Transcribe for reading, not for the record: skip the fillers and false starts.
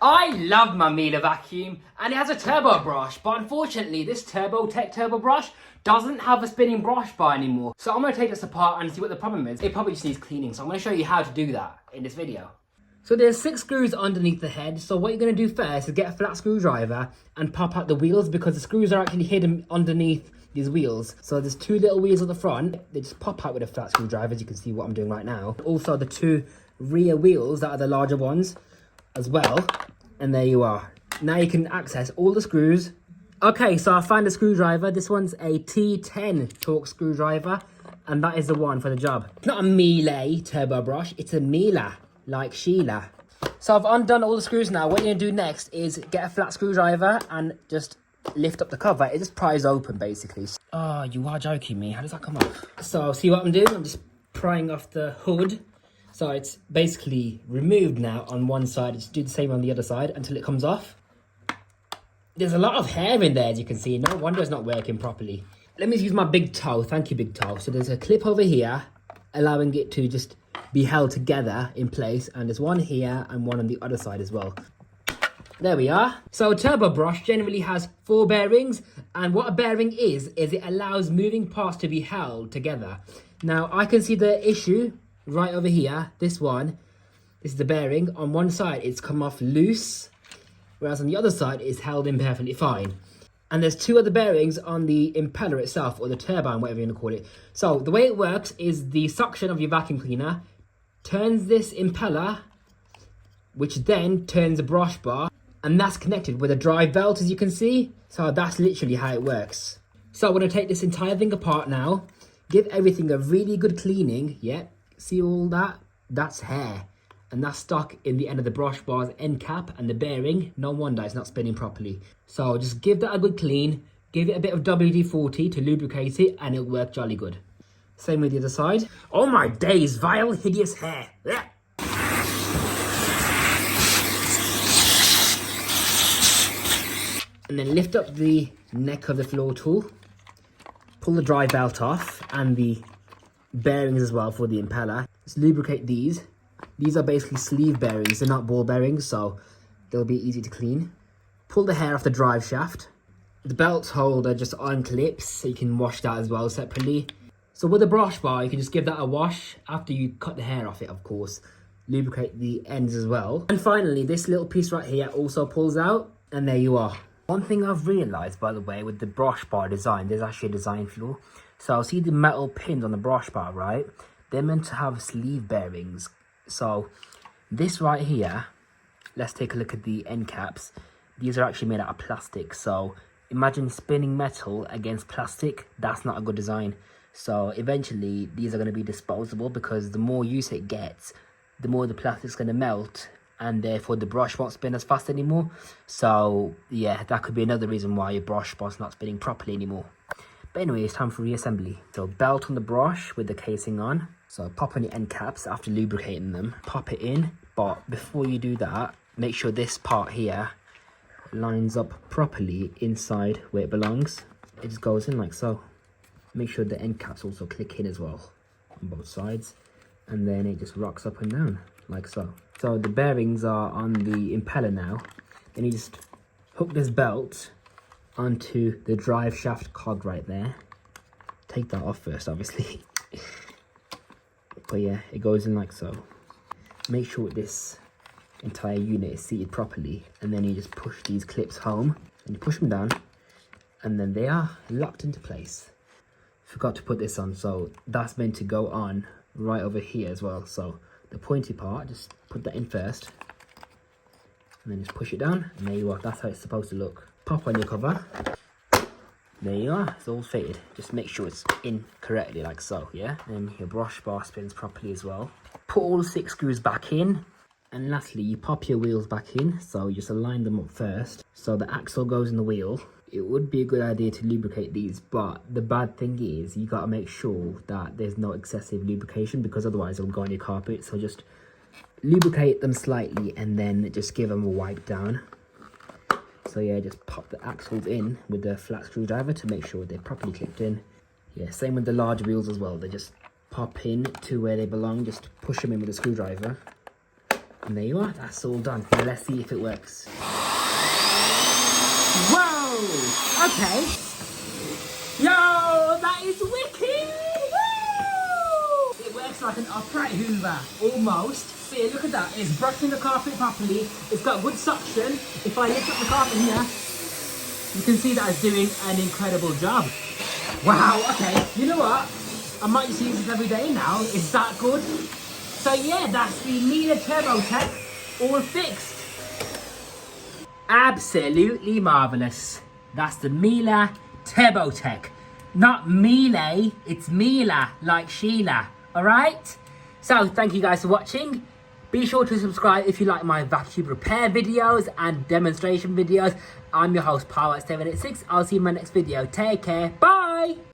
I love my Miele vacuum, and it has a turbo brush, but unfortunately this TurboTeq turbo brush doesn't have a spinning brush bar anymore. So I'm going to take this apart and see what the problem is. It probably just needs cleaning, so I'm going to show you how to do that in this video. So there's 6 screws underneath the head, so what you're going to do first is get a flat screwdriver and pop out the wheels, because the screws are actually hidden underneath these wheels. So there's 2 little wheels at the front, they just pop out with a flat screwdriver, as you can see what I'm doing right now. Also the 2 rear wheels, that are the larger ones as well. And there you are. Now you can access all the screws. Okay, so I found a screwdriver. This one's a T10 Torx screwdriver, and that is the one for the job. It's not a Miele turbo brush, it's a Miele, like Sheila. So I've undone all the screws now. What you're gonna do next is get a flat screwdriver and just lift up the cover. It just pries open basically. Oh, you are joking me. How does that come off? So see what I'm doing? I'm just prying off the hood. So it's basically removed now on one side. Just do the same on the other side until it comes off. There's a lot of hair in there, as you can see. No wonder it's not working properly. Let me use my big toe. Thank you, big toe. So there's a clip over here, allowing it to just be held together in place. And there's one here and one on the other side as well. There we are. So a turbo brush generally has 4 bearings. And what a bearing is it allows moving parts to be held together. Now, I can see the issue right over here. This is the bearing. On one side, it's come off loose, whereas on the other side, it's held in perfectly fine. And there's 2 other bearings on the impeller itself, or the turbine, whatever you want to call it. So the way it works is the suction of your vacuum cleaner turns this impeller, which then turns the brush bar, and that's connected with a drive belt, as you can see. So that's literally how it works. So I'm going to take this entire thing apart now, give everything a really good cleaning. Yeah, see all that? That's hair. And that's stuck in the end of the brush bar's end cap and the bearing. No wonder it's not spinning properly. So just give that a good clean. Give it a bit of WD-40 to lubricate it, and it'll work jolly good. Same with the other side. Oh my days, vile, hideous hair. Blech. And then lift up the neck of the floor tool. Pull the drive belt off and the bearings as well for the impeller. Just lubricate these. These are basically sleeve bearings, they're not ball bearings, so they'll be easy to clean. Pull the hair off the drive shaft. The belt holder just unclips, so you can wash that as well separately. So with the brush bar, you can just give that a wash after you cut the hair off it, of course. Lubricate the ends as well. And finally, this little piece right here also pulls out, and there you are. One thing I've realised, by the way, with the brush bar design, there's actually a design flaw. So see the metal pins on the brush bar, right? They're meant to have sleeve bearings. So this right here, let's take a look at the end caps. These are actually made out of plastic. So imagine spinning metal against plastic. That's not a good design. So eventually these are going to be disposable, because the more use it gets, the more the plastic's going to melt, and therefore the brush won't spin as fast anymore. So yeah, that could be another reason why your brush bar's not spinning properly anymore. But anyway, it's time for reassembly. So belt on the brush with the casing on. So pop on your end caps after lubricating them. Pop it in, but before you do that, make sure this part here lines up properly inside where it belongs. It just goes in like so. Make sure the end caps also click in as well on both sides. And then it just rocks up and down like so. So the bearings are on the impeller now. Then you just hook this belt onto the drive shaft cog right there. Take that off first, obviously. But yeah, it goes in like so. Make sure this entire unit is seated properly, and then you just push these clips home and you push them down, and then they are locked into place. Forgot to put this on, so that's meant to go on right over here as well. So the pointy part, just put that in first, and then just push it down, and there you are. That's how it's supposed to look. Pop on your cover. There you are, it's all fitted. Just make sure it's in correctly like so, yeah? And your brush bar spins properly as well. Put all the 6 screws back in. And lastly, you pop your wheels back in. So you just align them up first, so the axle goes in the wheel. It would be a good idea to lubricate these, but the bad thing is you gotta make sure that there's no excessive lubrication, because otherwise it'll go on your carpet. So just lubricate them slightly and then just give them a wipe down. So yeah, just pop the axles in with the flat screwdriver to make sure they're properly clipped in. Yeah, same with the large wheels as well. They just pop in to where they belong. Just push them in with a screwdriver. And there you are, that's all done. Now let's see if it works. Whoa! Okay. Yo, that is wicked! Woo! It works like an upright hoover, almost. See, look at that, it's brushing the carpet properly. It's got good suction. If I lift up the carpet here, you can see that it's doing an incredible job. Wow, okay, you know what? I might just use this every day now. It's that good. So yeah, that's the Miele TurboTeq all fixed. Absolutely marvellous. That's the Miele TurboTeq. Not Miele, it's Miele, like Sheila. Alright? So thank you guys for watching. Be sure to subscribe if you like my vacuum repair videos and demonstration videos. I'm your host, Power786. I'll see you in my next video. Take care. Bye!